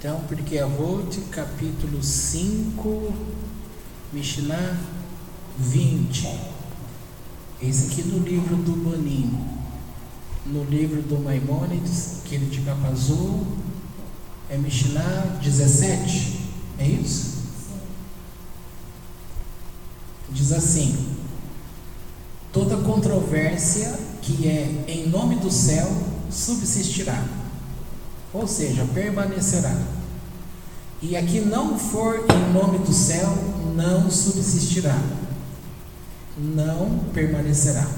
Então, Pirkei Avot, capítulo 5, Mishnah 20. Esse aqui no livro do Banim. No livro do Maimônides, que ele de Capazul, é Mishnah 17, é isso? Diz assim: toda controvérsia que é em nome do céu subsistirá, ou seja, permanecerá. E a que não for em nome do céu não subsistirá, não permanecerá.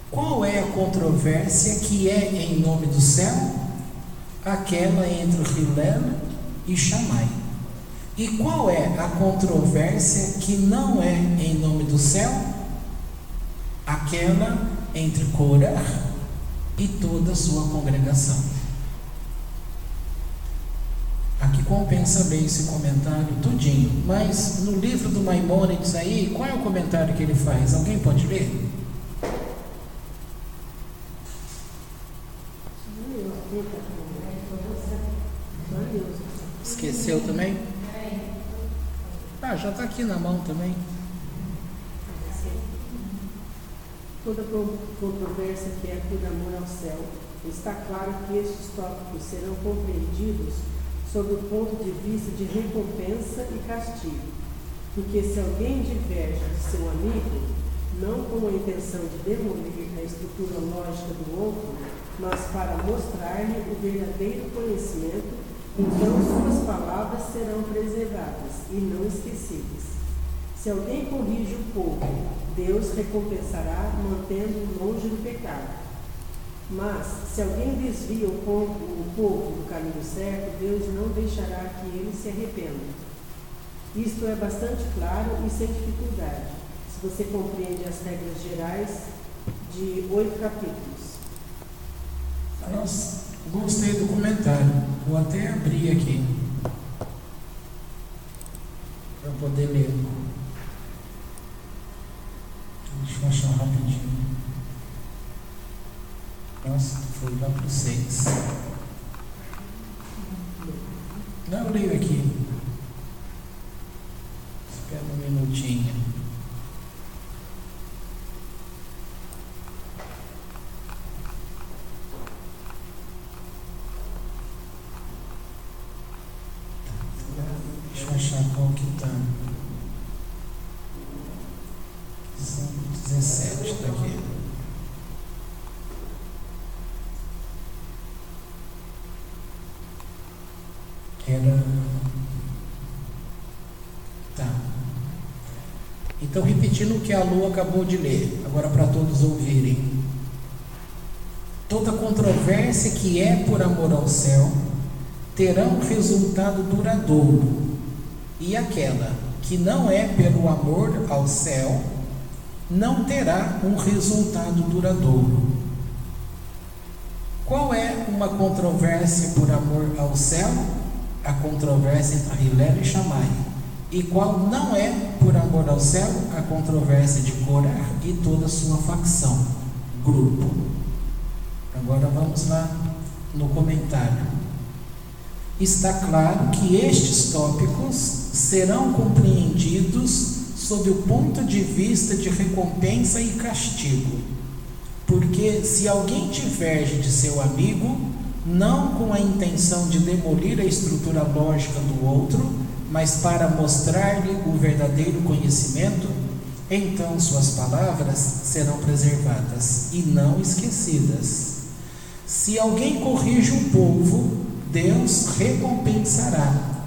Qual é a controvérsia que é em nome do céu? Aquela entre Hillel e Shammai. E qual é a controvérsia que não é em nome do céu? Aquela entre Korah e toda a sua congregação. Aqui compensa bem esse comentário tudinho, mas no livro do Maimônides aí, qual é o comentário que ele faz? Alguém pode ler? Esqueceu também? Já está aqui na mão também. Toda controvérsia que é por amor ao céu, está claro que estes tópicos serão compreendidos sob o ponto de vista de recompensa e castigo, porque se alguém diverge de seu amigo, não com a intenção de demolir a estrutura lógica do outro, mas para mostrar-lhe o verdadeiro conhecimento, então suas palavras serão preservadas e não esquecidas. Se alguém corrige o povo, Deus recompensará mantendo-o longe do pecado. Mas, se alguém desvia o povo do caminho certo, Deus não deixará que ele se arrependa. Isto é bastante claro e sem dificuldade, se você compreende as regras gerais de 8 capítulos. Nossa, gostei do comentário. Vou até abrir aqui para poder ler. Deixa eu achar rapidinho. Nossa, foi lá para o 6. Não, eu leio aqui. Espera um minutinho. Deixa eu achar qual que está. São 17 daqui. Tá. Então, repetindo o que a Lu acabou de ler, agora para todos ouvirem. Toda controvérsia que é por amor ao céu terá um resultado duradouro, e aquela que não é pelo amor ao céu não terá um resultado duradouro. Qual é uma controvérsia por amor ao céu? A controvérsia entre Hillel e Shammai. E qual não é por amor ao céu? A controvérsia de Korah e toda a sua facção, grupo. Agora vamos lá no comentário. Está claro que estes tópicos serão compreendidos sob o ponto de vista de recompensa e castigo, porque se alguém diverge de seu amigo, não com a intenção de demolir a estrutura lógica do outro, mas para mostrar-lhe o verdadeiro conhecimento, então suas palavras serão preservadas e não esquecidas. Se alguém corrige um povo, Deus recompensará,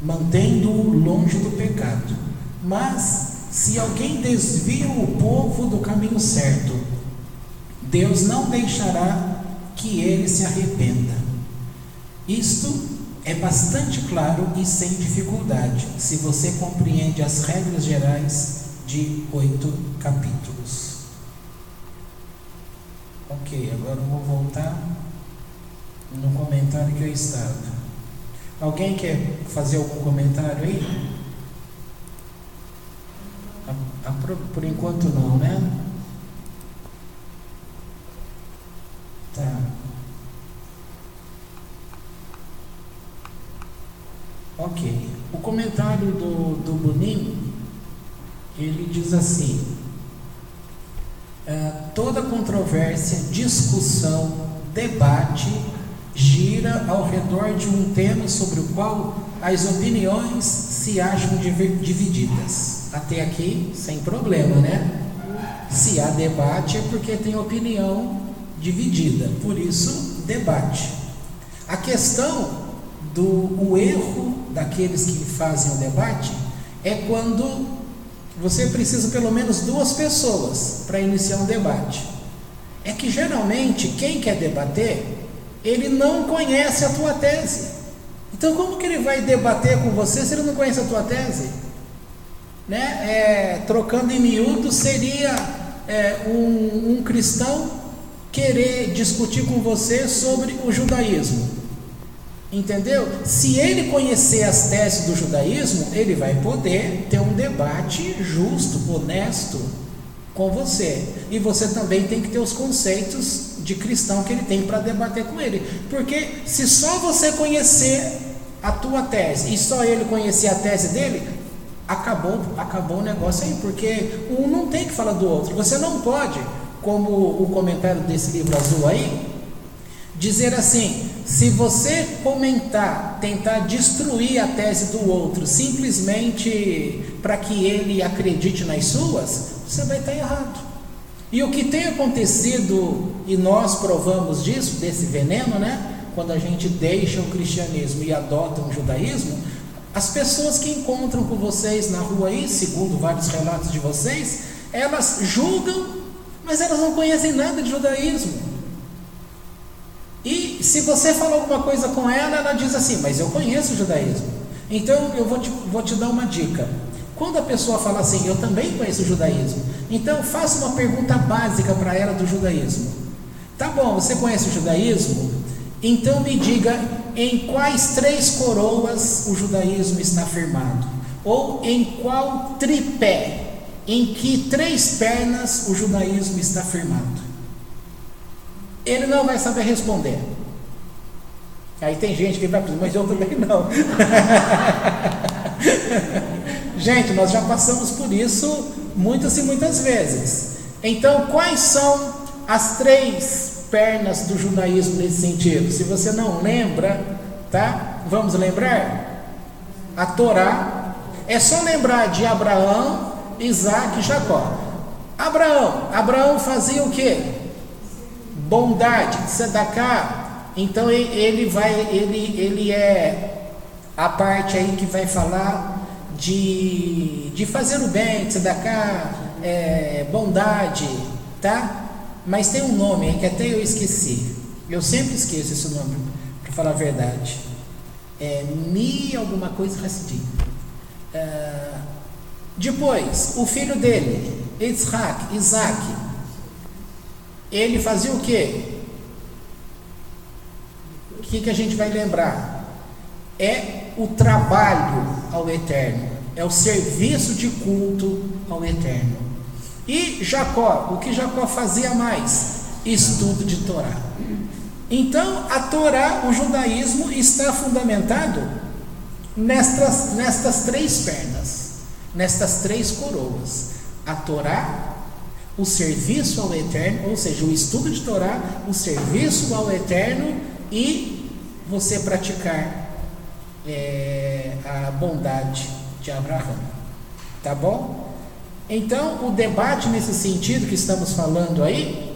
mantendo-o longe do pecado. Mas, se alguém desvia o povo do caminho certo, Deus não deixará que ele se arrependa. Isto é bastante claro e sem dificuldade, se você compreende as regras gerais de 8 capítulos. Ok, agora eu vou voltar no comentário que eu estava. Alguém quer fazer algum comentário aí? Por enquanto não, né? Tá. Ok. O comentário do Boninho, ele diz assim: toda controvérsia, discussão, debate gira ao redor de um tema sobre o qual as opiniões se acham divididas. Até aqui, sem problema, né? Se há debate é porque tem opinião dividida, por isso, debate. A questão o erro daqueles que fazem o debate é quando você precisa pelo menos 2 pessoas para iniciar um debate. É que geralmente quem quer debater, ele não conhece a tua tese. Então como que ele vai debater com você se ele não conhece a tua tese? Né? Trocando em miúdos, seria um cristão querer discutir com você sobre o judaísmo. Entendeu? Se ele conhecer as teses do judaísmo, ele vai poder ter um debate justo, honesto com você. E você também tem que ter os conceitos de cristão que ele tem para debater com ele. Porque se só você conhecer a tua tese e só ele conhecer a tese dele, acabou o negócio aí. Porque um não tem que falar do outro. Você não pode, como o comentário desse livro azul aí, dizer assim: se você tentar destruir a tese do outro simplesmente para que ele acredite nas suas, você vai estar errado. E o que tem acontecido, e nós provamos disso, desse veneno, né? Quando a gente deixa o cristianismo e adota o judaísmo, as pessoas que encontram com vocês na rua aí, segundo vários relatos de vocês, elas julgam, mas elas não conhecem nada de judaísmo. E se você falar alguma coisa com ela, ela diz assim: mas eu conheço o judaísmo. Então eu vou te dar uma dica. Quando a pessoa fala assim: eu também conheço o judaísmo, então faça uma pergunta básica para ela do judaísmo. Tá bom, você conhece o judaísmo? Então me diga em quais 3 coroas o judaísmo está firmado, ou em qual tripé, em que 3 pernas o judaísmo está firmado. Ele não vai saber responder. Aí tem gente que vai dizer: mas eu também não. Gente, nós já passamos por isso muitas e muitas vezes. Então, quais são as 3 pernas do judaísmo nesse sentido? Se você não lembra, tá? Vamos lembrar? A Torá. É só lembrar de Abraão, Isaac e Jacó. Abraão fazia o quê? Bondade, tzedakah. Então ele é a parte aí que vai falar de fazer o bem, tzedakah, bondade, tá? Mas tem um nome aí que até eu esqueci. Eu sempre esqueço esse nome, para falar a verdade. Alguma coisa Hassidim. Depois, o filho dele, Isaac. Ele fazia o quê? O que a gente vai lembrar? É o trabalho ao Eterno, é o serviço de culto ao Eterno. E Jacó, o que Jacó fazia mais? Estudo de Torá. Então a Torá, o judaísmo, está fundamentado nestas 3 pernas, nestas 3 coroas: a Torá, o serviço ao Eterno, ou seja, o estudo de Torá, o serviço ao Eterno e você praticar a bondade de Abraão. Tá bom? Então, o debate nesse sentido que estamos falando aí,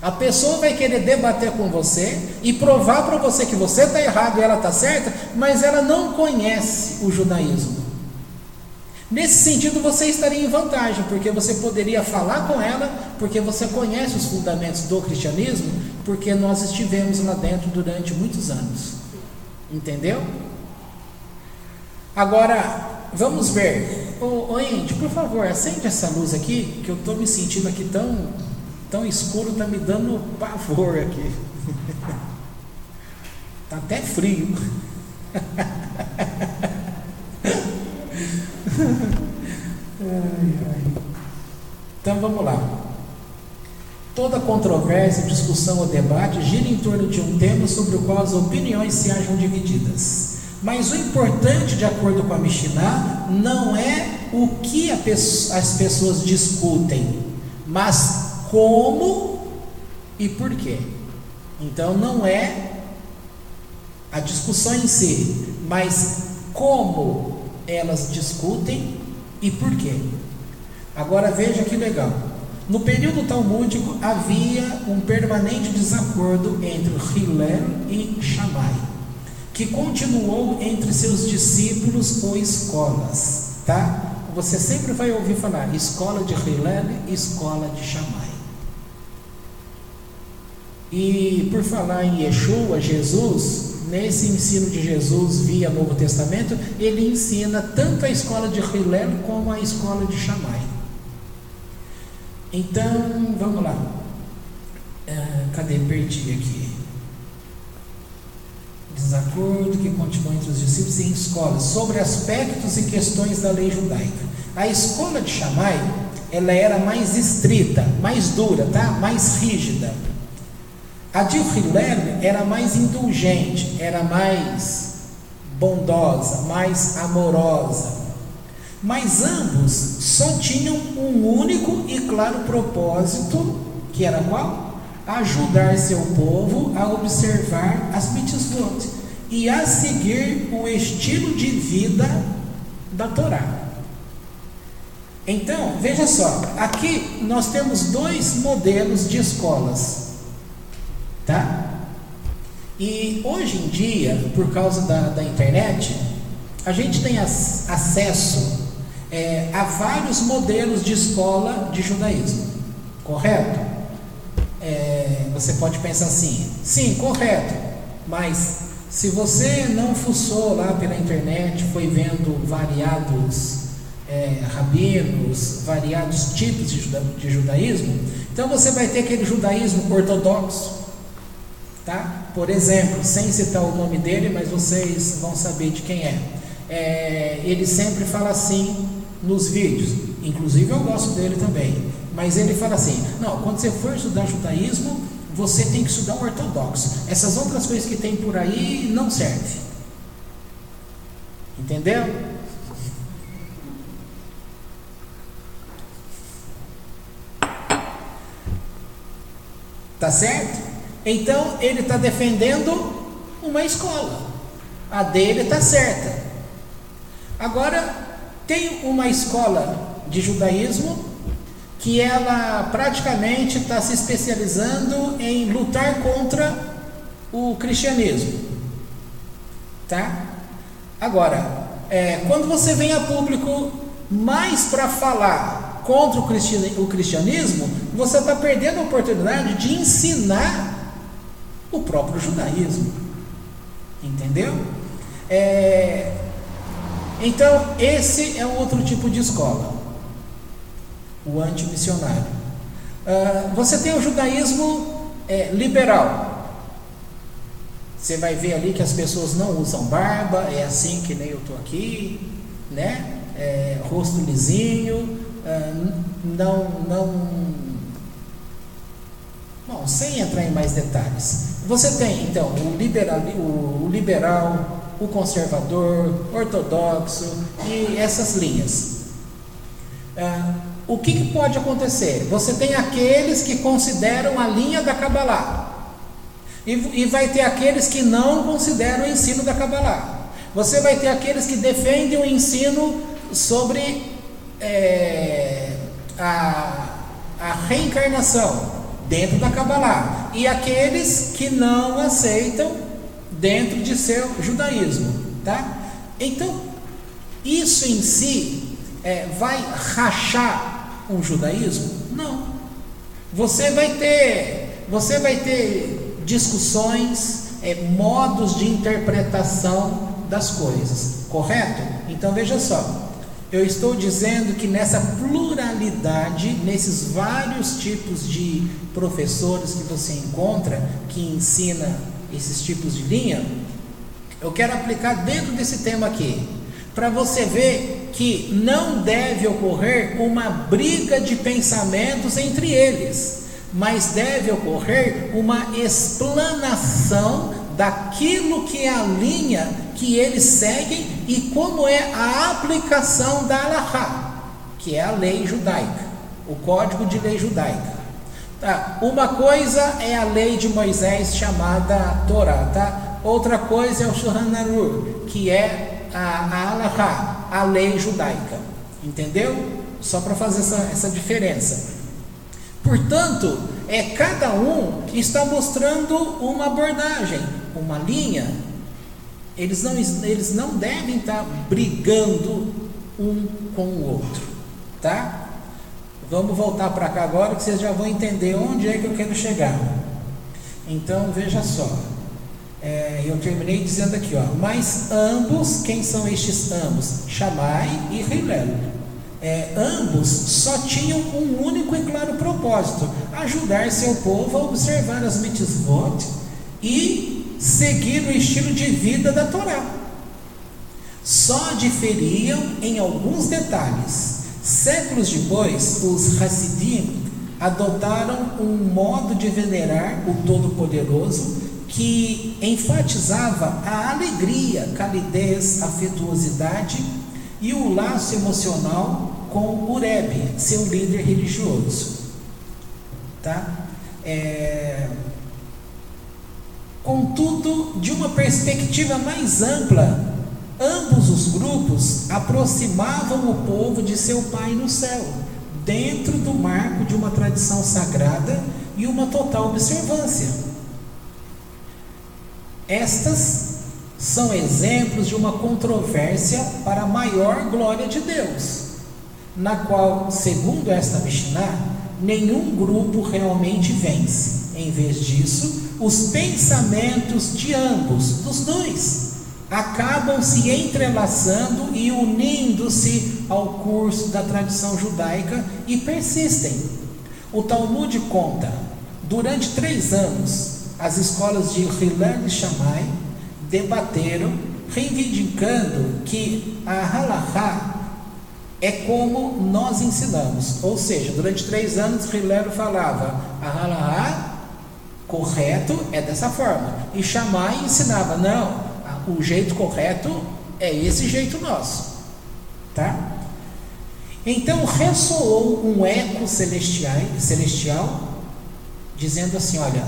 a pessoa vai querer debater com você e provar para você que você está errado e ela está certa, mas ela não conhece o judaísmo. Nesse sentido, você estaria em vantagem, porque você poderia falar com ela, porque você conhece os fundamentos do cristianismo, porque nós estivemos lá dentro durante muitos anos. Entendeu? Agora, vamos ver. Ô Andy, por favor, acende essa luz aqui, que eu estou me sentindo aqui tão escuro, está me dando pavor aqui. Está até frio. Então vamos lá. Toda controvérsia, discussão ou debate gira em torno de um tema sobre o qual as opiniões se acham divididas. Mas o importante, de acordo com a Mishnah, não é o que as pessoas discutem, mas como e por quê. Então não é a discussão em si, mas como elas discutem e por quê. Agora veja que legal. No período talmúdico havia um permanente desacordo entre Hillel e Shammai, que continuou entre seus discípulos ou escolas, tá? Você sempre vai ouvir falar escola de Hillel e escola de Shammai. E por falar em Yeshua, Jesus, nesse ensino de Jesus via Novo Testamento, ele ensina tanto a escola de Hillel como a escola de Shammai. Então, vamos lá. Cadê? Perdi aqui. Desacordo que continua entre os discípulos em escolas sobre aspectos e questões da lei judaica. A escola de Shammai, ela era mais estrita, mais dura, tá? Mais rígida. A de Hillel era mais indulgente, era mais bondosa, mais amorosa. Mas ambos só tinham um único e claro propósito, que era qual? Ajudar seu povo a observar as mitzvot e a seguir o estilo de vida da Torá. Então, veja só, aqui nós temos dois modelos de escolas, tá? E hoje em dia, por causa da internet, a gente tem acesso a vários modelos de escola de judaísmo, correto? Você pode pensar assim, sim, correto, mas se você não fuçou lá pela internet, foi vendo variados rabinos, variados tipos de judaísmo, então você vai ter aquele judaísmo ortodoxo, tá? Por exemplo, sem citar o nome dele, mas vocês vão saber de quem é. Ele sempre fala assim nos vídeos, inclusive eu gosto dele também, mas ele fala assim, não, quando você for estudar judaísmo, você tem que estudar o ortodoxo, essas outras coisas que tem por aí não servem, entendeu? Tá certo? Então ele está defendendo uma escola, a dele está certa. Agora tem uma escola de judaísmo que ela praticamente está se especializando em lutar contra o cristianismo, tá? Agora, quando você vem a público mais para falar contra o cristianismo, você está perdendo a oportunidade de ensinar o próprio judaísmo, entendeu? Então, esse é um outro tipo de escola, o antimissionário. Você tem o judaísmo liberal. Você vai ver ali que as pessoas não usam barba, é assim que nem eu estou aqui, né? Rosto lisinho, bom, sem entrar em mais detalhes. Você tem então o liberal, o conservador, ortodoxo e essas linhas. O que pode acontecer? Você tem aqueles que consideram a linha da Kabbalah e vai ter aqueles que não consideram o ensino da Kabbalah. Você vai ter aqueles que defendem o ensino sobre a reencarnação dentro da Kabbalah e aqueles que não aceitam dentro de seu judaísmo, tá? Então, isso em si vai rachar o judaísmo? Não. Você vai ter discussões, modos de interpretação das coisas, correto? Então veja só, eu estou dizendo que nessa pluralidade, nesses vários tipos de professores que você encontra, que ensina esses tipos de linha, eu quero aplicar dentro desse tema aqui, para você ver que não deve ocorrer uma briga de pensamentos entre eles, mas deve ocorrer uma explanação daquilo que é a linha que eles seguem e como é a aplicação da Halachá, que é a lei judaica, o código de lei judaica. Tá? Uma coisa é a lei de Moisés chamada Torá, tá? Outra coisa é o Shulchan Aruch, que é a Halachá, a lei judaica. Entendeu? Só para fazer essa diferença. Portanto, cada um está mostrando uma abordagem, uma linha. Eles não devem estar brigando um com o outro, tá? Vamos voltar para cá agora que vocês já vão entender onde é que eu quero chegar. Então, veja só. Eu terminei dizendo aqui, ó. Mas ambos, quem são estes ambos? Shammai e Hillel. Ambos só tinham um único e claro propósito: ajudar seu povo a observar as mitzvot e seguir o estilo de vida da Torá. Só diferiam em alguns detalhes. Séculos depois, os Hassidim adotaram um modo de venerar o Todo-Poderoso que enfatizava a alegria, calidez, afetuosidade e o laço emocional com o Rebbe, seu líder religioso. Tá? Contudo, de uma perspectiva mais ampla, ambos os grupos aproximavam o povo de seu Pai no céu, dentro do marco de uma tradição sagrada e uma total observância. Estas são exemplos de uma controvérsia para a maior glória de Deus, na qual, segundo esta Mishnah, nenhum grupo realmente vence. Em vez disso, os pensamentos de ambos, dos dois, acabam se entrelaçando e unindo-se ao curso da tradição judaica e persistem. O Talmud conta: durante 3 anos, as escolas de Hillel e Shammai debateram, reivindicando que a Halachá é como nós ensinamos. Ou seja, durante 3 anos Hillel falava: a Halachá correto é dessa forma, e Shammai ensinava: não, o jeito correto é esse jeito nosso, tá? Então ressoou um eco celestial dizendo assim: olha,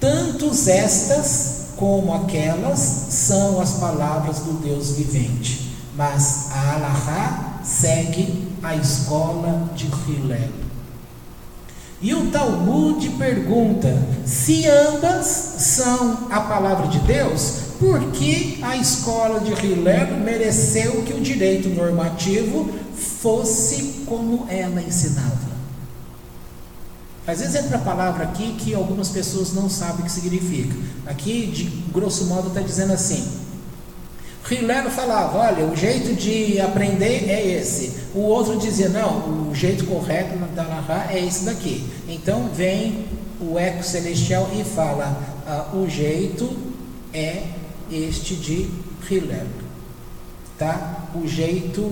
tantos estas como aquelas são as palavras do Deus vivente, mas a Halachá segue a escola de Hillel. E o Talmud pergunta: se ambas são a palavra de Deus, por que a escola de Hillel mereceu que o direito normativo fosse como ela ensinava? Às vezes entra a palavra aqui que algumas pessoas não sabem o que significa. Aqui, de grosso modo, está dizendo assim: Hillel falava: olha, o jeito de aprender é esse. O outro dizia: não, o jeito correto da Halachá é esse daqui. Então vem o eco celestial e fala: o jeito é este de Hillel, tá? O jeito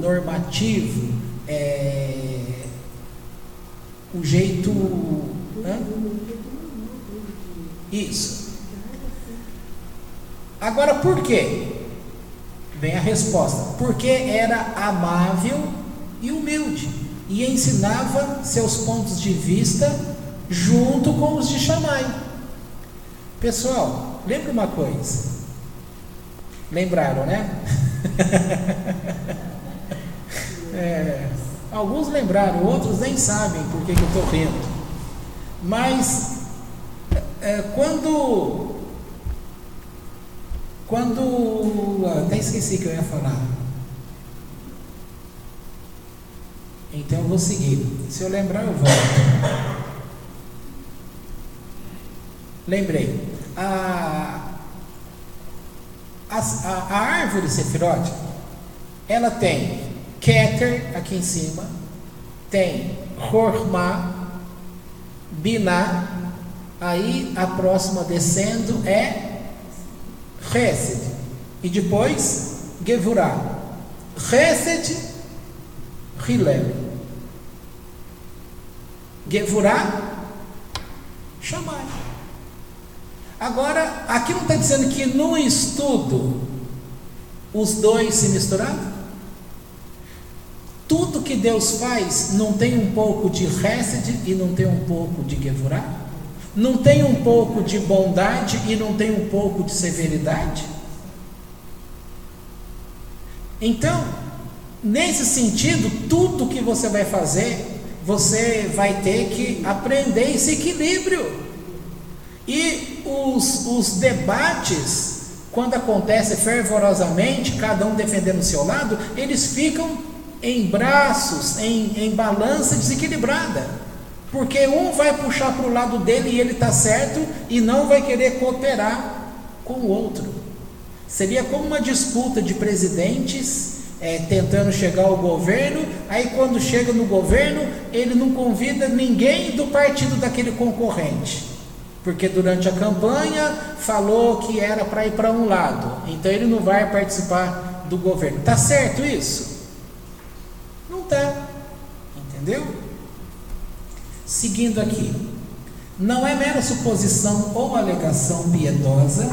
normativo o jeito... Isso. Agora, por quê? Vem a resposta: porque era amável e humilde e ensinava seus pontos de vista junto com os de Shammai. Pessoal, lembra uma coisa? Lembraram, né? Alguns lembraram, outros nem sabem por que eu estou rindo. Mas até esqueci que eu ia falar. Então eu vou seguir. Se eu lembrar, eu volto. Lembrei. A árvore Sefirot, ela tem Keter aqui em cima, tem Chormá, Biná, aí a próxima descendo é Chesed, e depois Gevurah. Chesed, Hillel. Gevurah, Shammai. Agora, aqui não está dizendo que no estudo os dois se misturaram? Tudo que Deus faz não tem um pouco de Hesed e não tem um pouco de Gevurah? Não tem um pouco de bondade e não tem um pouco de severidade? Então, nesse sentido, tudo que você vai fazer, você vai ter que aprender esse equilíbrio. E os debates, quando acontecem fervorosamente, cada um defendendo o seu lado, eles ficam em braços, em balança desequilibrada, porque um vai puxar para o lado dele e ele está certo, e não vai querer cooperar com o outro. Seria como uma disputa de presidentes tentando chegar ao governo. Aí quando chega no governo, ele não convida ninguém do partido daquele concorrente, porque durante a campanha falou que era para ir para um lado, então ele não vai participar do governo. Está certo isso? Não está, entendeu? Seguindo aqui, não é mera suposição ou alegação piedosa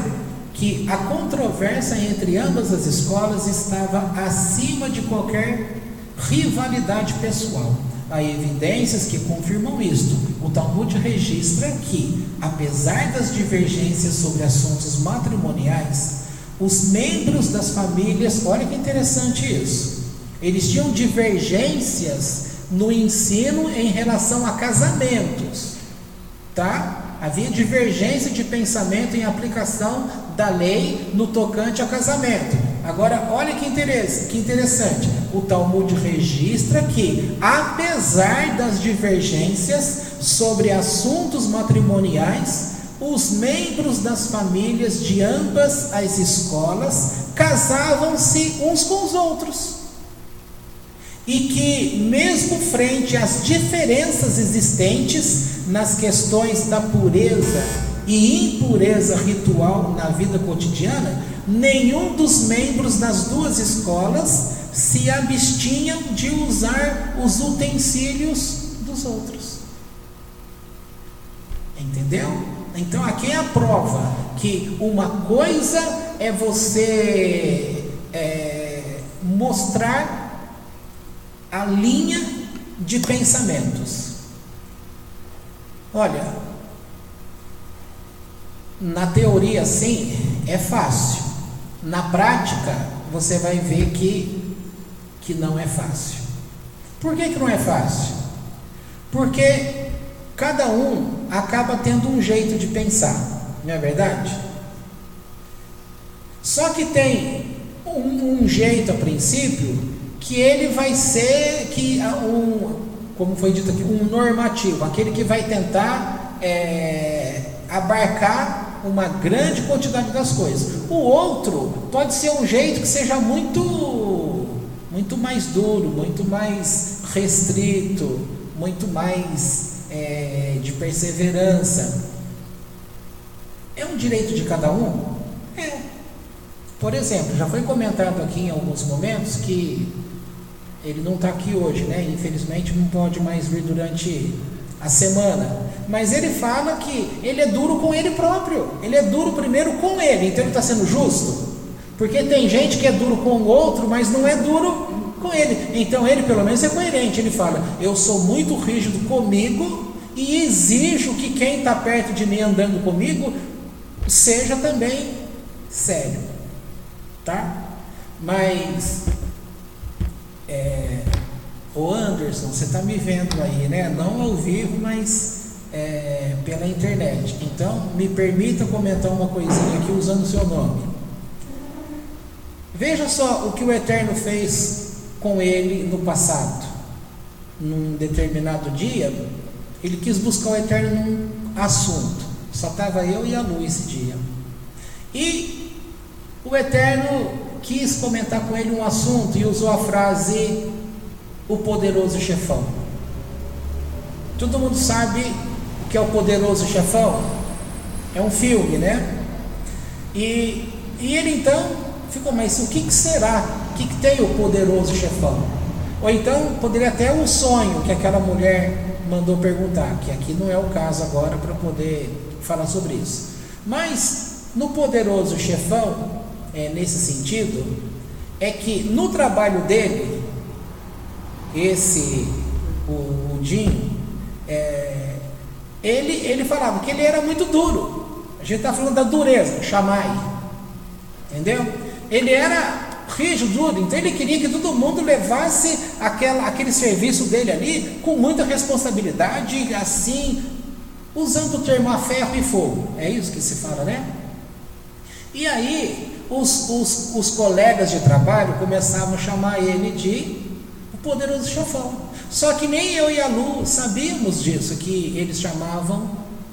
que a controvérsia entre ambas as escolas estava acima de qualquer rivalidade pessoal. Há evidências que confirmam isto. O Talmud registra que, apesar das divergências sobre assuntos matrimoniais, os membros das famílias, olha que interessante isso, eles tinham divergências no ensino em relação a casamentos, tá? Havia divergência de pensamento em aplicação da lei no tocante a casamento. Agora, olha que interessante, o Talmud registra que, apesar das divergências sobre assuntos matrimoniais, os membros das famílias de ambas as escolas casavam-se uns com os outros. E que, mesmo frente às diferenças existentes nas questões da pureza e impureza ritual na vida cotidiana, nenhum dos membros das duas escolas se abstinham de usar os utensílios dos outros. Entendeu? Então aqui é a prova que uma coisa é você mostrar a linha de pensamentos. Olha, na teoria sim, é fácil. Na prática, você vai ver que não é fácil. Por que não é fácil? Porque cada um acaba tendo um jeito de pensar, não é verdade? Só que tem um jeito a princípio que ele vai ser, como foi dito aqui, um normativo, aquele que vai tentar abarcar uma grande quantidade das coisas. O outro pode ser um jeito que seja muito mais duro, muito mais restrito, muito mais de perseverança. É um direito de cada um? Por exemplo, já foi comentado aqui em alguns momentos que ele não está aqui hoje, né? Infelizmente não pode mais vir durante a semana, mas ele fala que ele é duro com ele próprio, ele é duro primeiro com ele, então ele está sendo justo, porque tem gente que é duro com o outro, mas não é duro com ele. Então ele pelo menos é coerente, ele fala, eu sou muito rígido comigo e exijo que quem está perto de mim andando comigo seja também sério, tá? Mas o Anderson, você está me vendo aí, né? Não ao vivo, mas pela internet. Então, me permita comentar uma coisinha aqui usando o seu nome. Veja só o que o Eterno fez com ele no passado. Num determinado dia, ele quis buscar o Eterno num assunto. Só estava eu e a Lu esse dia. E o Eterno quis comentar com ele um assunto e usou a frase o poderoso chefão. Todo mundo sabe o que é o poderoso chefão? É um filme, né? E ele então ficou, mas o que será? O que tem o poderoso chefão? Ou então poderia até um sonho que aquela mulher mandou perguntar, que aqui não é o caso agora para poder falar sobre isso. Mas no poderoso chefão, nesse sentido, é que no trabalho dele, o Dinho, ele falava que ele era muito duro. A gente está falando da dureza, Shammai, entendeu? Ele era rígido, duro, então ele queria que todo mundo levasse aquele serviço dele ali com muita responsabilidade, assim, usando o termo a ferro e fogo, é isso que se fala, né? E aí os colegas de trabalho começavam a chamar ele de o poderoso chefão. Só que nem eu e a Lu sabíamos disso, que eles chamavam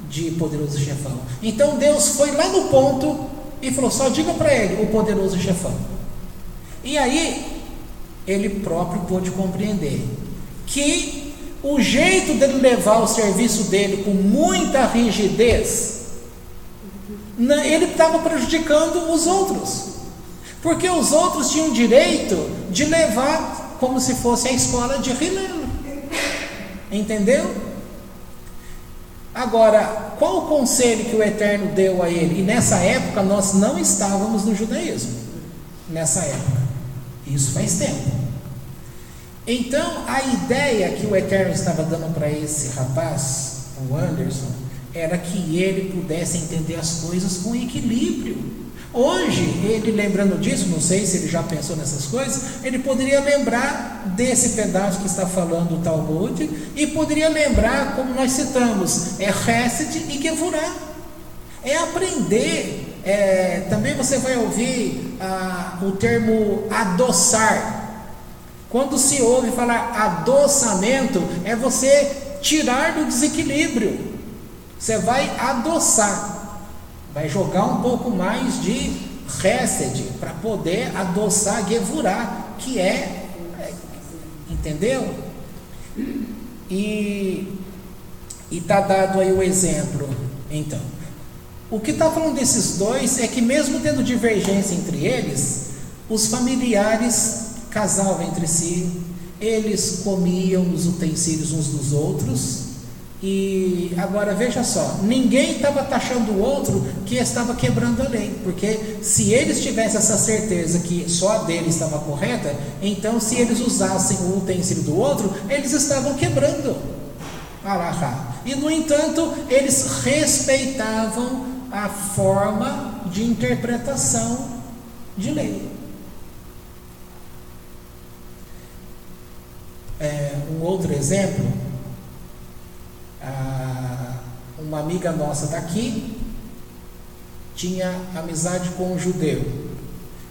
de poderoso chefão. Então Deus foi lá no ponto e falou: só diga para ele o poderoso chefão. E aí ele próprio pôde compreender que o jeito dele levar o serviço dele com muita rigidez, ele estava prejudicando os outros, porque os outros tinham direito de levar como se fosse a escola de Hillel, entendeu? Agora, qual o conselho que o Eterno deu a ele? E nessa época nós não estávamos no judaísmo, nessa época, isso faz tempo. Então a ideia que o Eterno estava dando para esse rapaz, o Anderson, era que ele pudesse entender as coisas com equilíbrio. Hoje, ele lembrando disso, não sei se ele já pensou nessas coisas, ele poderia lembrar desse pedaço que está falando o Talmud, e poderia lembrar, como nós citamos, Hesed e Gevurah. É aprender, também você vai ouvir o termo adoçar. Quando se ouve falar adoçamento, é você tirar do desequilíbrio. Você vai adoçar, vai jogar um pouco mais de Hesed para poder adoçar Gevurah, que entendeu? E está dado aí o exemplo. Então, o que está falando desses dois é que mesmo tendo divergência entre eles, os familiares casavam entre si, eles comiam os utensílios uns dos outros. E agora veja só, ninguém estava taxando o outro que estava quebrando a lei, porque se eles tivessem essa certeza que só a dele estava correta, então se eles usassem o utensílio do outro, eles estavam quebrando a Alahá. E no entanto, eles respeitavam a forma de interpretação de lei. Um outro exemplo, uma amiga nossa daqui tinha amizade com um judeu,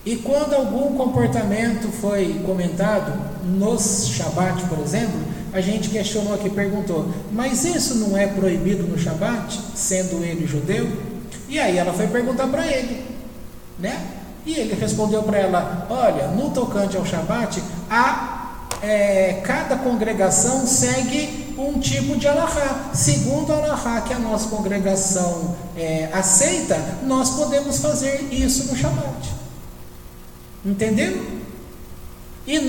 e quando algum comportamento foi comentado nos Shabat, por exemplo, a gente questionou aqui, perguntou: mas isso não é proibido no Shabat, sendo ele judeu? E aí ela foi perguntar para ele, né? E ele respondeu para ela: olha, no tocante ao Shabat, cada congregação segue um tipo de alahá. Segundo a alahá que a nossa congregação aceita, nós podemos fazer isso no Shabat. Entendeu? E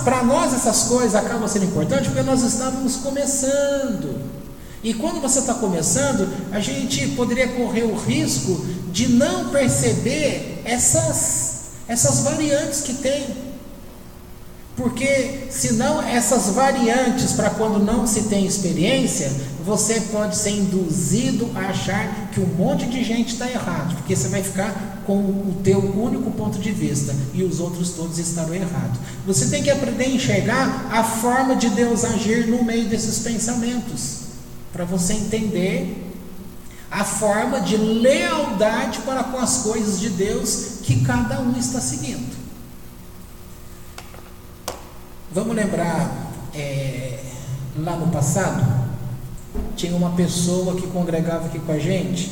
para nós essas coisas acabam sendo importantes porque nós estávamos começando. E quando você está começando, a gente poderia correr o risco de não perceber essas variantes que tem. Porque senão essas variantes, para quando não se tem experiência, você pode ser induzido a achar que um monte de gente está errado, porque você vai ficar com o teu único ponto de vista e os outros todos estarão errados. Você tem que aprender a enxergar a forma de Deus agir no meio desses pensamentos, para você entender a forma de lealdade para com as coisas de Deus que cada um está seguindo. Vamos lembrar, lá no passado, tinha uma pessoa que congregava aqui com a gente,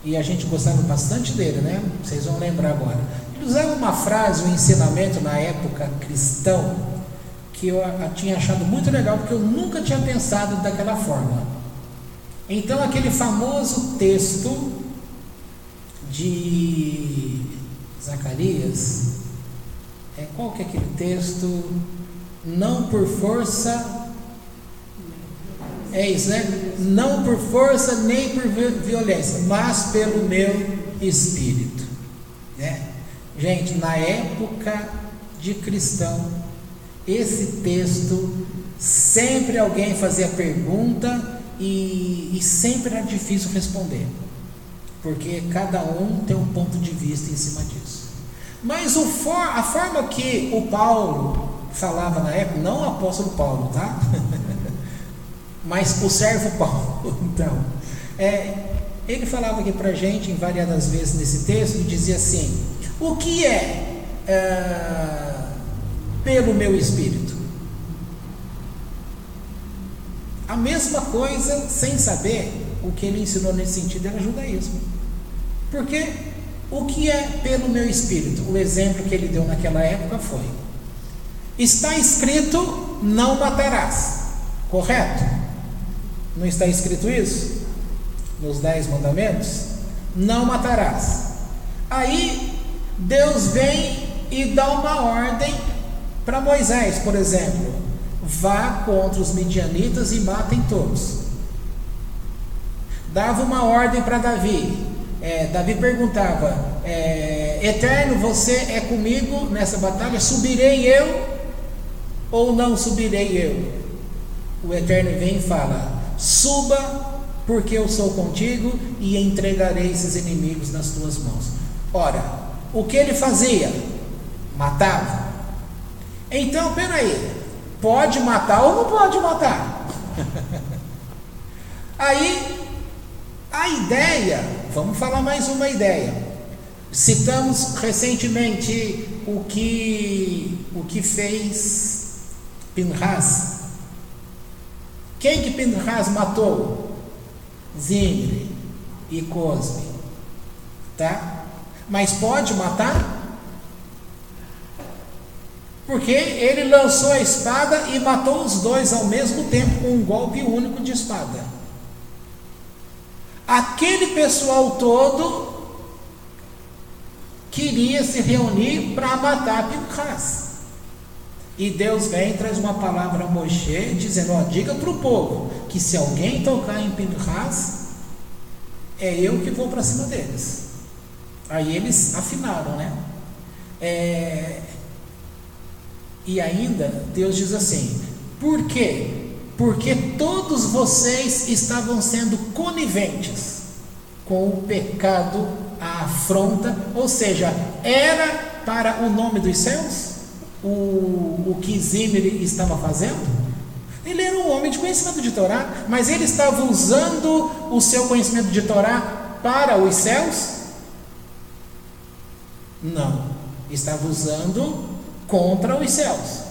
e a gente gostava bastante dele, né? Vocês vão lembrar agora. Ele usava uma frase, um ensinamento na época cristão, que eu tinha achado muito legal, porque eu nunca tinha pensado daquela forma. Então, aquele famoso texto de Zacarias, qual que é aquele texto? Não por força É isso, né? Não por força nem por violência, mas pelo meu Espírito, né? Gente, na época de cristão, esse texto, sempre alguém fazia pergunta e sempre era difícil responder, porque cada um tem um ponto de vista em cima disso. Mas a forma que o Paulo falava na época, não o apóstolo Paulo, tá? Mas o servo Paulo, então, ele falava aqui pra gente, em variadas vezes nesse texto, e dizia assim: o que pelo meu Espírito? A mesma coisa, sem saber, o que ele ensinou nesse sentido era judaísmo. Porque o que é pelo meu Espírito? O exemplo que ele deu naquela época foi: está escrito, não matarás, correto? Não está escrito isso? Nos 10 mandamentos? Não matarás. Aí Deus vem e dá uma ordem para Moisés, por exemplo: vá contra os midianitas e matem todos. Dava uma ordem para Davi. Davi perguntava: Eterno, você é comigo nessa batalha? Subirei eu ou não subirei eu? O Eterno vem e fala: suba, porque eu sou contigo e entregarei esses inimigos nas tuas mãos. Ora, o que ele fazia? Matava. Então, peraí, pode matar ou não pode matar? Aí, a ideia, vamos falar mais uma ideia. Citamos recentemente o que fez Pinhas. Quem que Pinhas matou? Zimri e Cosbe, tá? Mas pode matar? Porque ele lançou a espada e matou os dois ao mesmo tempo, com um golpe único de espada. Aquele pessoal todo queria se reunir para matar Pinhas. E Deus vem e traz uma palavra a Moisés, dizendo: diga para o povo que se alguém tocar em Pinhas, é eu que vou para cima deles. Aí eles afinaram, né? E ainda Deus diz assim: por quê? Porque todos vocês estavam sendo coniventes com o pecado, a afronta, ou seja, era para o nome dos céus o que Zimri estava fazendo. Ele era um homem de conhecimento de Torá, mas ele estava usando o seu conhecimento de Torá para os céus? Não, estava usando contra os céus.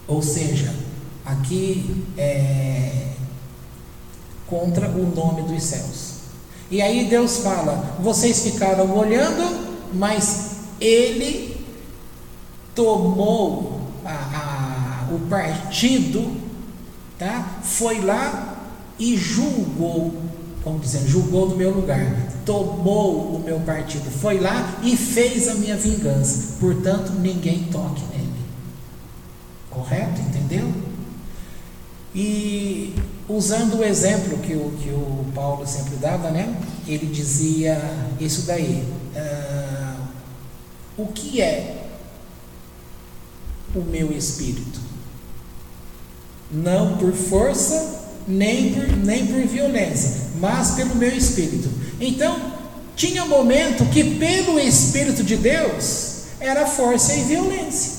Ou seja, aqui contra o nome dos céus. E aí Deus fala: vocês ficaram olhando, mas ele tomou o partido, tá? Foi lá e julgou, como dizendo, julgou no meu lugar, tomou o meu partido, foi lá e fez a minha vingança, portanto ninguém toque nele. Correto? Entendeu? E usando o exemplo que o Paulo sempre dava, né? Ele dizia isso daí: o que é o meu Espírito? Não por força, nem por violência, mas pelo meu Espírito. Então, tinha um momento que pelo Espírito de Deus era força e violência.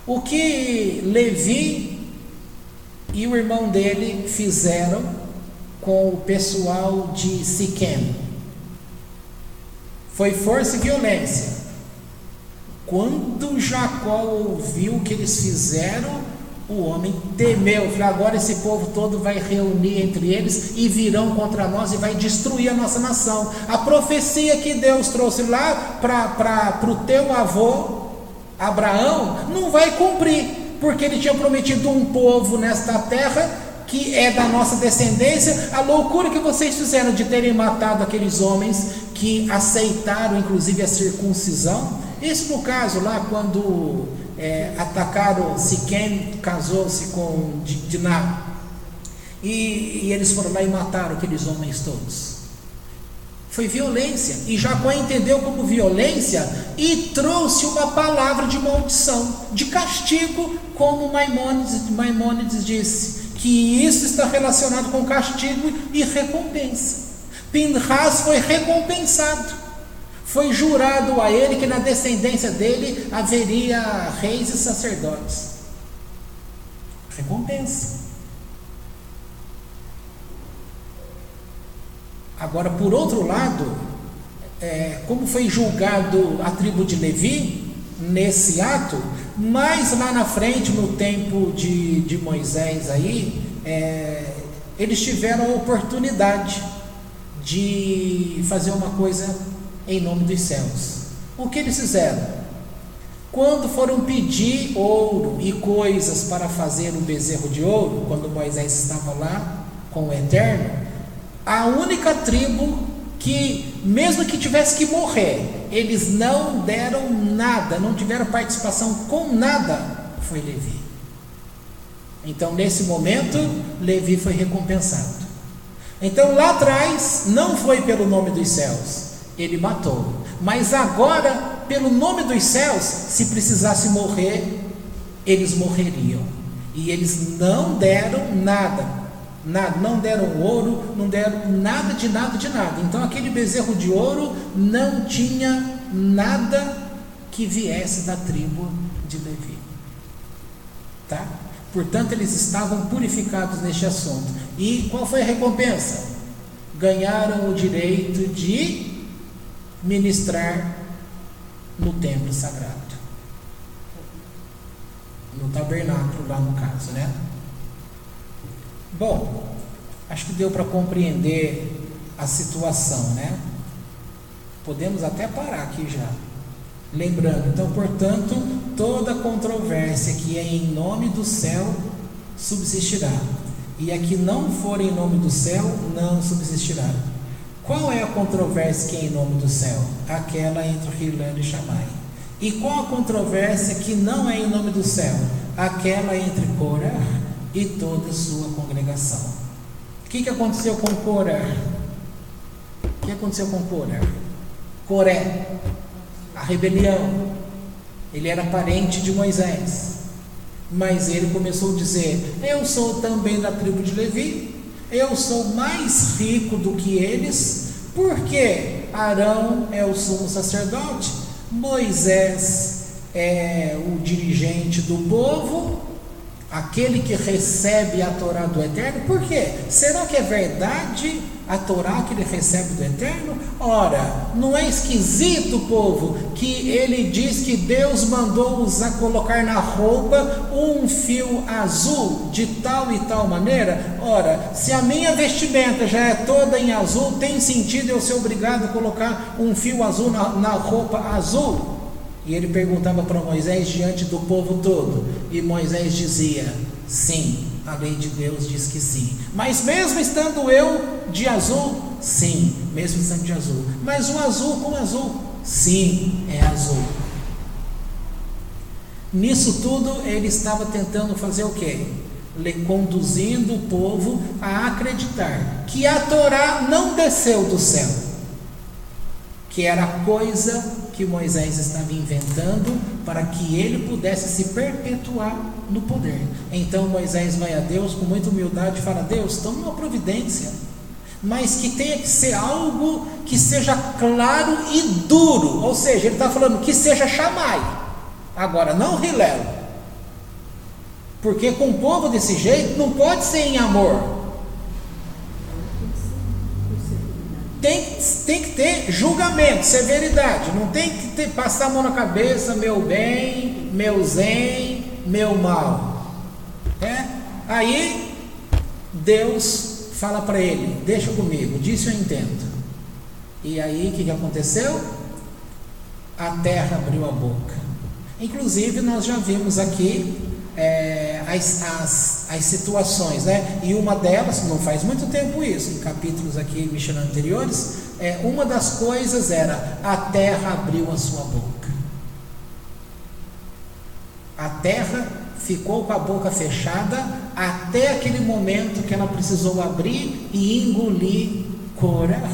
O que Levi e o irmão dele fizeram com o pessoal de Siquém foi força e violência. Quando Jacó ouviu o que eles fizeram, o homem temeu. Falou: agora esse povo todo vai reunir entre eles e virão contra nós e vai destruir a nossa nação. A profecia que Deus trouxe lá para o teu avô Abraão não vai cumprir, porque ele tinha prometido um povo nesta terra que é da nossa descendência. A loucura que vocês fizeram de terem matado aqueles homens que aceitaram inclusive a circuncisão. Isso no caso lá quando atacaram Siquém, casou-se com Diná, e eles foram lá e mataram aqueles homens todos. Foi violência, e Jacó entendeu como violência e trouxe uma palavra de maldição, de castigo, como Maimônides disse, que isso está relacionado com castigo e recompensa. Pinhas foi recompensado, foi jurado a ele que na descendência dele haveria reis e sacerdotes. Recompensa. Agora, por outro lado, como foi julgado a tribo de Levi nesse ato, mas lá na frente, no tempo de Moisés aí, eles tiveram a oportunidade de fazer uma coisa em nome dos céus. O que eles fizeram? Quando foram pedir ouro e coisas para fazer o bezerro de ouro, quando Moisés estava lá com o Eterno, a única tribo que, mesmo que tivesse que morrer, eles não deram nada, não tiveram participação com nada, foi Levi. Então, nesse momento, Levi foi recompensado. Então, lá atrás, não foi pelo nome dos céus, ele matou. Mas agora, pelo nome dos céus, se precisasse morrer, eles morreriam. E eles não deram nada. Não deram ouro, não deram nada de nada de nada. Então aquele bezerro de ouro não tinha nada que viesse da tribo de Levi, tá? Portanto, eles estavam purificados neste assunto. E qual foi a recompensa? Ganharam o direito de ministrar no templo sagrado, no tabernáculo lá no caso, né? Bom, acho que deu para compreender a situação, né? Podemos até parar aqui já. Lembrando, então, portanto, toda controvérsia que é em nome do céu subsistirá, e a que não for em nome do céu não subsistirá. Qual é a controvérsia que é em nome do céu? Aquela entre Hillel e Shammai. E qual a controvérsia que não é em nome do céu? Aquela entre Corá e toda a sua congregação. O que aconteceu com Corá? O que aconteceu com Corá? Coré, a rebelião. Ele era parente de Moisés, mas ele começou a dizer: eu sou também da tribo de Levi, eu sou mais rico do que eles, porque Arão é o sumo sacerdote, Moisés é o dirigente do povo, aquele que recebe a Torá do Eterno. Por quê? Será que é verdade a Torá que ele recebe do Eterno? Ora, não é esquisito, povo, que ele diz que Deus mandou usar, colocar na roupa um fio azul de tal e tal maneira? Ora, se a minha vestimenta já é toda em azul, tem sentido eu ser obrigado a colocar um fio azul na roupa azul? E ele perguntava para Moisés diante do povo todo, e Moisés dizia: sim, a lei de Deus diz que sim. Mas mesmo estando eu de azul? Sim, mesmo estando de azul. Mas o azul com azul? Sim, é azul. Nisso tudo ele estava tentando fazer o quê? Conduzindo o povo a acreditar que a Torá não desceu do céu, que era coisa que Moisés estava inventando para que ele pudesse se perpetuar no poder. Então Moisés vai a Deus com muita humildade e fala: Deus, toma uma providência, mas que tenha que ser algo que seja claro e duro. Ou seja, ele está falando que seja Shammai, agora não Hillel, porque com o povo desse jeito não pode ser em amor. Tem que ter julgamento, severidade. Não tem que passar a mão na cabeça: meu bem, meu zen, meu mal. Aí Deus fala para ele: deixa comigo, disso eu entendo. E aí o que aconteceu? A terra abriu a boca. Inclusive nós já vimos aqui as situações, né? E uma delas, não faz muito tempo isso, em capítulos aqui Mishnah anteriores, uma das coisas era: a terra abriu a sua boca. A terra ficou com a boca fechada até aquele momento que ela precisou abrir e engolir Corá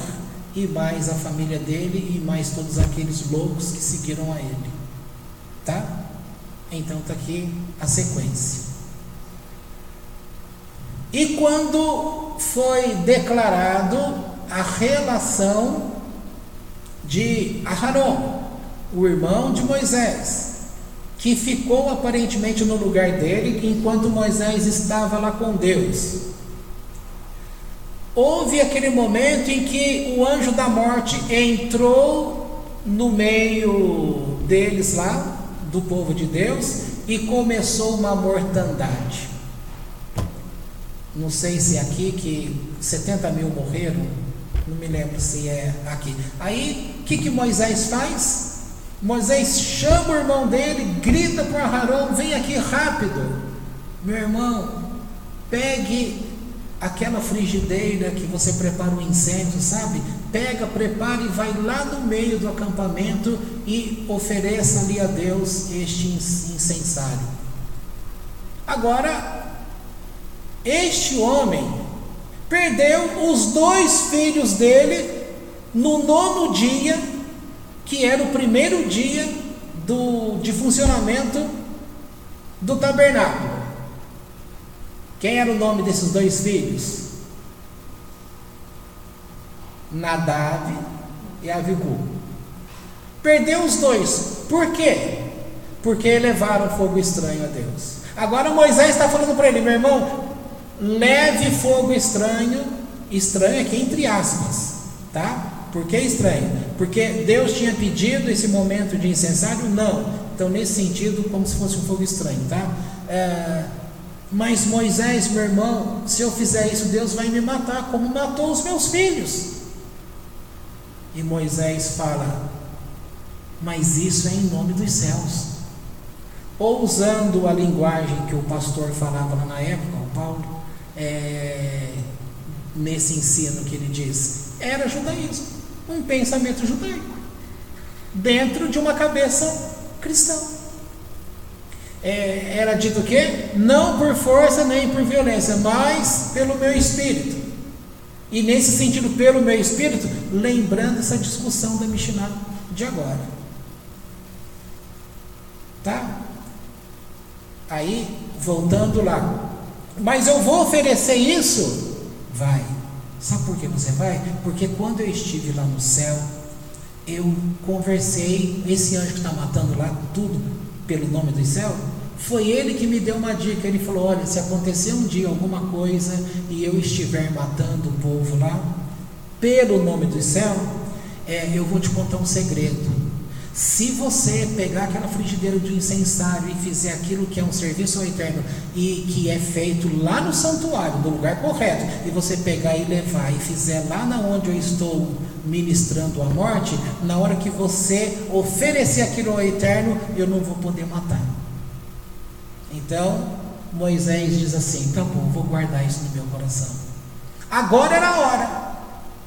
e mais a família dele e mais todos aqueles loucos que seguiram a ele. Tá? Então está aqui a sequência. E quando foi declarado a relação de Aarão, o irmão de Moisés, que ficou aparentemente no lugar dele enquanto Moisés estava lá com Deus, houve aquele momento em que o anjo da morte entrou no meio deles lá, do povo de Deus, e começou uma mortandade. Não sei se é aqui que 70 mil morreram, não me lembro se é aqui. Aí o que Moisés faz? Moisés chama o irmão dele, grita para Arão: vem aqui rápido, meu irmão, pegue aquela frigideira que você prepara o incenso, sabe? Pega, prepara e vai lá no meio do acampamento e ofereça ali a Deus este incensário. Agora, este homem perdeu os 2 filhos dele no 9º dia, que era o primeiro dia de funcionamento do tabernáculo. Quem era o nome desses 2 filhos? Nadab e Abiú. Perdeu os 2. Por quê? Porque elevaram fogo estranho a Deus. Agora Moisés está falando para ele: meu irmão, leve fogo estranho. Estranho aqui entre aspas, tá? Por que estranho? Porque Deus tinha pedido esse momento de incensário? Não. Então, nesse sentido, como se fosse um fogo estranho, tá? Mas Moisés, meu irmão, se eu fizer isso, Deus vai me matar, como matou os meus filhos. E Moisés fala: mas isso é em nome dos céus. Ou usando a linguagem que o pastor falava lá na época, o Paulo, nesse ensino que ele diz, era judaísmo, um pensamento judaico, dentro de uma cabeça cristã. Era dito o quê? Não por força nem por violência, mas pelo meu espírito. E nesse sentido, pelo meu espírito, lembrando essa discussão da Mishnah de agora. Tá? Aí, voltando lá. Mas eu vou oferecer isso? Vai. Sabe por que você vai? Porque quando eu estive lá no céu, eu conversei, esse anjo que está matando lá tudo pelo nome do céu, foi ele que me deu uma dica. Ele falou: olha, se acontecer um dia alguma coisa e eu estiver matando o povo lá pelo nome do céu, eu vou te contar um segredo. Se você pegar aquela frigideira de incensário e fizer aquilo que é um serviço ao Eterno e que é feito lá no santuário, no lugar correto, e você pegar e levar e fizer lá na onde eu estou ministrando a morte, na hora que você oferecer aquilo ao Eterno, eu não vou poder matar. Então Moisés diz assim: tá bom, vou guardar isso no meu coração. Agora era a hora,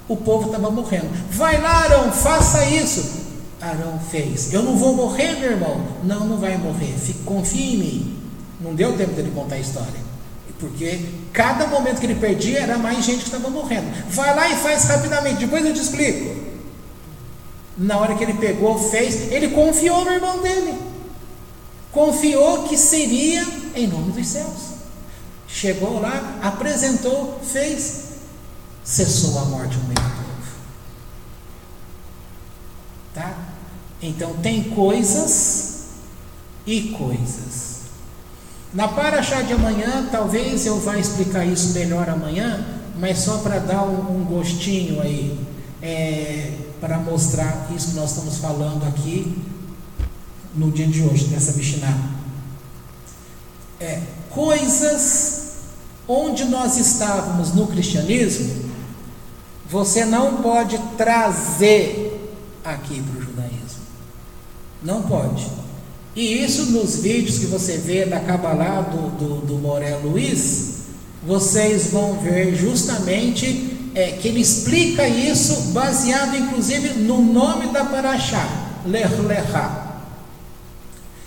o povo estava morrendo. Vai lá, Arão, faça isso. Arão fez. Eu não vou morrer, meu irmão. Não, não vai morrer, confia em mim. Não deu tempo dele contar a história, porque cada momento que ele perdia era mais gente que estava morrendo. Vai lá e faz rapidamente, depois eu te explico. Na hora que ele pegou, fez, ele confiou no irmão dele, confiou que seria em nome dos céus. Chegou lá, apresentou, fez, cessou a morte no meio do povo. Tá? Então tem coisas e coisas. Na paraxá de amanhã, talvez eu vá explicar isso melhor amanhã, mas só para dar um gostinho aí, para mostrar isso que nós estamos falando aqui no dia de hoje, nessa Mishnah. Coisas onde nós estávamos no cristianismo, você não pode trazer aqui para o judaísmo. Não pode. E isso nos vídeos que você vê da Kabbalah do Moré Luiz, vocês vão ver justamente que ele explica isso baseado inclusive no nome da paraxá, Lech Lechá,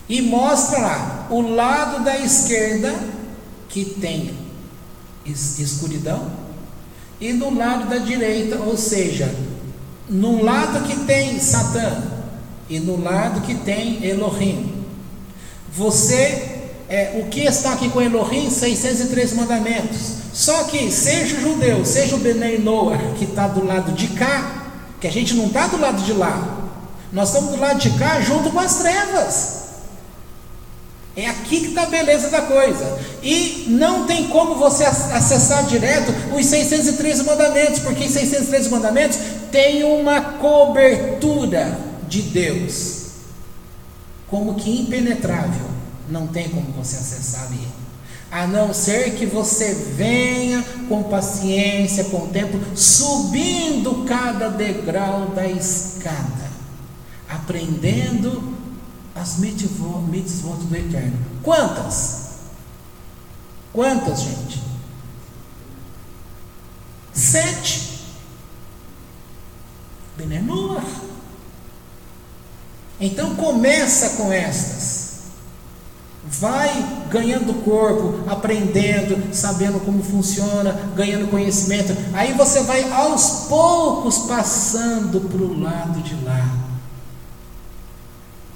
e mostra lá o lado da esquerda, que tem escuridão, e no lado da direita, ou seja, no lado que tem Satã e no lado que tem Elohim. O que está aqui com Elohim? 603 mandamentos. Só que seja o judeu, seja o Benei Noah, que está do lado de cá, que a gente não está do lado de lá, nós estamos do lado de cá junto com as trevas. É aqui que está a beleza da coisa. E não tem como você acessar direto os 613 mandamentos, porque os 613 mandamentos têm uma cobertura de Deus, como que impenetrável. Não tem como você acessar ali, a não ser que você venha com paciência, com o tempo, subindo cada degrau da escada, aprendendo as mitzvot do Eterno. Quantas, gente? 7. Benei Noah. Então começa com estas. Vai ganhando corpo, aprendendo, sabendo como funciona, ganhando conhecimento. Aí você vai aos poucos passando para o lado de lá.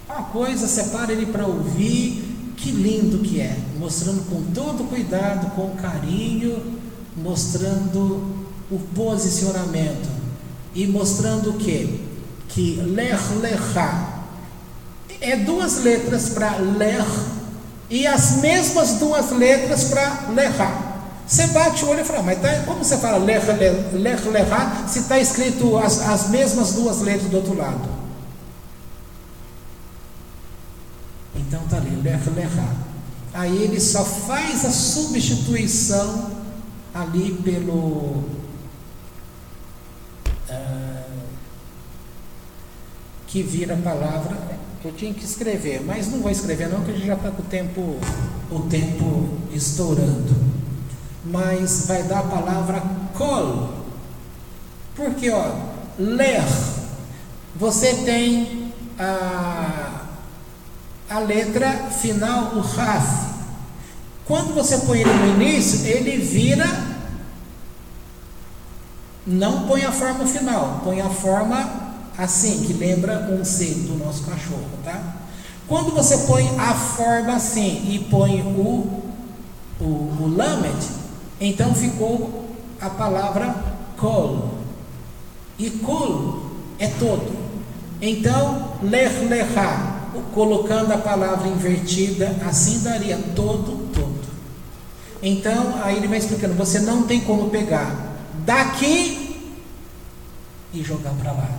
Uma coisa, separa ele para ouvir, que lindo que é, mostrando com todo cuidado, com carinho, mostrando o posicionamento e mostrando o quê? Que Lech Lechá é 2 letras para Lech e as mesmas 2 letras para Lechá. Você bate o olho e fala, mas como você fala Lech Lechá se está escrito as mesmas 2 letras do outro lado? Então está ali, Lech Lechá. Aí ele só faz a substituição ali pelo que vira a palavra. Eu tinha que escrever, mas não vou escrever não, porque a gente já está com o tempo estourando. Mas vai dar a palavra kol. Porque, ler, você tem a letra final, o raf. Quando você põe ele no início, ele vira, não põe a forma final, põe a forma assim, que lembra um C do nosso cachorro, tá? Quando você põe a forma assim e põe o lamed, então ficou a palavra kol. E kol é todo. Então, lech lechá, colocando a palavra invertida, assim daria todo. Então, aí ele vai explicando, você não tem como pegar daqui e jogar para lá.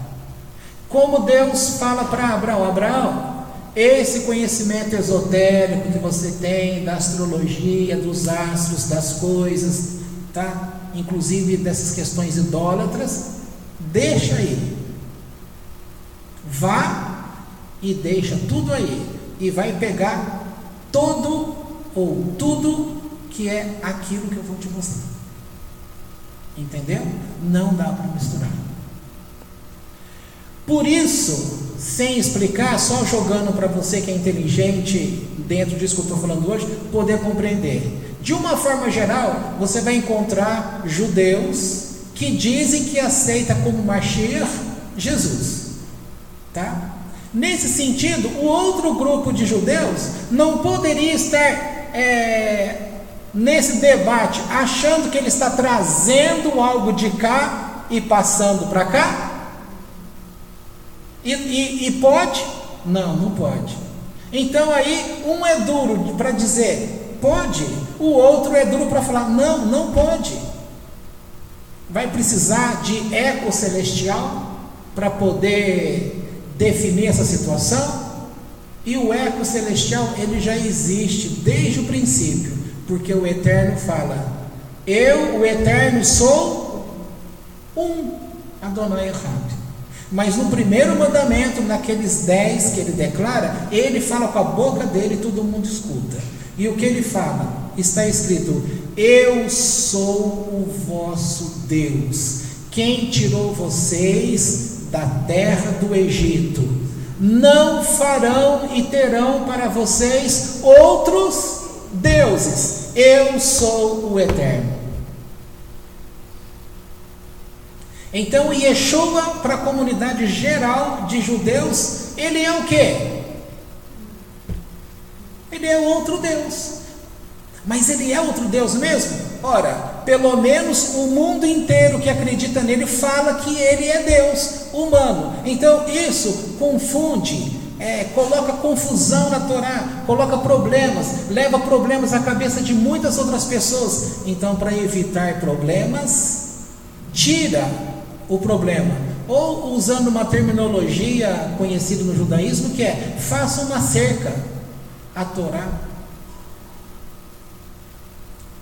Como Deus fala para Abraão, esse conhecimento esotérico que você tem da astrologia, dos astros, das coisas, tá? Inclusive dessas questões idólatras, deixa aí. Vá e deixa tudo aí e vai pegar todo ou tudo que é aquilo que eu vou te mostrar. Entendeu? Não dá para misturar. Por isso, sem explicar, só jogando para você que é inteligente dentro disso que eu estou falando hoje, poder compreender. De uma forma geral, você vai encontrar judeus que dizem que aceita como Mashiach Jesus, tá? Nesse sentido, o outro grupo de judeus não poderia estar nesse debate, achando que ele está trazendo algo de cá e passando para cá. E pode? Não pode. Então aí um é duro para dizer pode, o outro é duro para falar não pode. Vai precisar de eco celestial para poder definir essa situação. E o eco celestial ele já existe desde o princípio, porque o Eterno fala: eu, o Eterno, sou um Adonai Echad. Mas no primeiro mandamento, naqueles 10 que ele declara, ele fala com a boca dele e todo mundo escuta. E o que ele fala? Está escrito: eu sou o vosso Deus, quem tirou vocês da terra do Egito, não farão e terão para vocês outros deuses. Eu sou o Eterno. Então, Yeshua, para a comunidade geral de judeus, ele é o quê? Ele é outro Deus. Mas ele é outro Deus mesmo? Ora, pelo menos o mundo inteiro que acredita nele fala que ele é Deus humano. Então isso confunde, coloca confusão na Torá, coloca problemas, leva problemas à cabeça de muitas outras pessoas. Então, para evitar problemas, tira o problema. Ou usando uma terminologia conhecida no judaísmo, que é: faça uma cerca à Torá.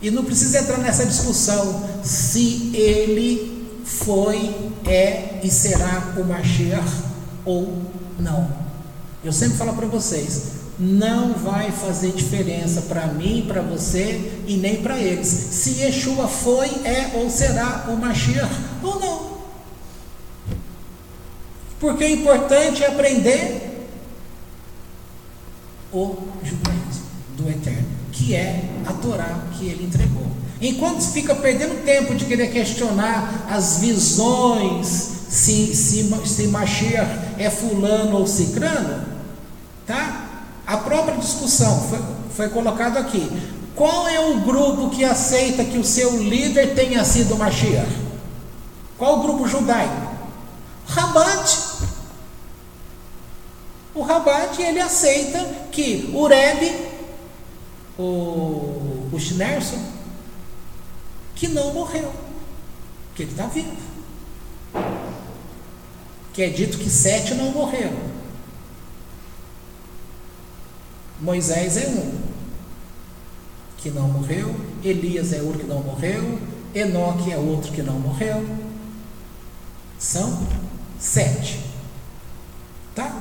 E não precisa entrar nessa discussão se ele foi, é e será o Mashiach ou não. Eu sempre falo para vocês, não vai fazer diferença para mim, para você e nem para eles, se Yeshua foi, é ou será o Mashiach ou não. Porque o importante é aprender o judaísmo do Eterno, que é a Torá que ele entregou. Enquanto fica perdendo tempo de querer questionar as visões, se Mashiach é fulano ou cicrano, tá? A própria discussão foi colocado aqui. Qual é o grupo que aceita que o seu líder tenha sido Mashiach? Qual o grupo judaico? Rabat. O Rabat, ele aceita que o Rebbe, o Schneerson, que não morreu, que ele está vivo, que é dito que 7 não morreram. Moisés é um que não morreu, Elias é outro que não morreu, Enoque é outro que não morreu. São 7, tá?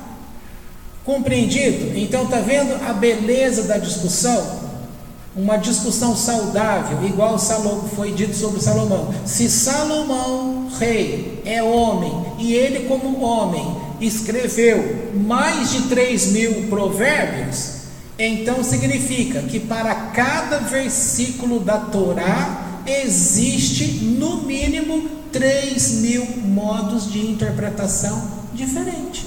Compreendido? Então, está vendo a beleza da discussão? Uma discussão saudável, igual foi dito sobre Salomão. Se Salomão, rei, é homem, e ele como homem escreveu mais de 3.000 provérbios, então significa que para cada versículo da Torá existe no mínimo 3.000 modos de interpretação diferente.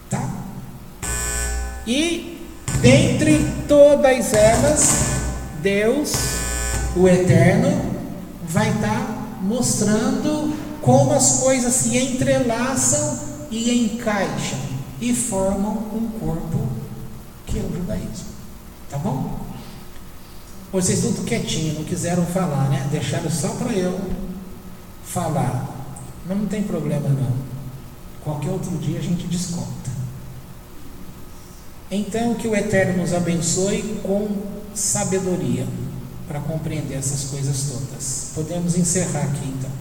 Tá? E dentre todas elas, Deus, o Eterno, vai estar mostrando como as coisas se entrelaçam e encaixam e formam um corpo que é o judaísmo. Tá bom? Vocês tudo quietinho, não quiseram falar, né? Deixaram só para eu falar. Mas não tem problema não. Qualquer outro dia a gente desconta. Então, que o Eterno nos abençoe com sabedoria para compreender essas coisas todas. Podemos encerrar aqui então.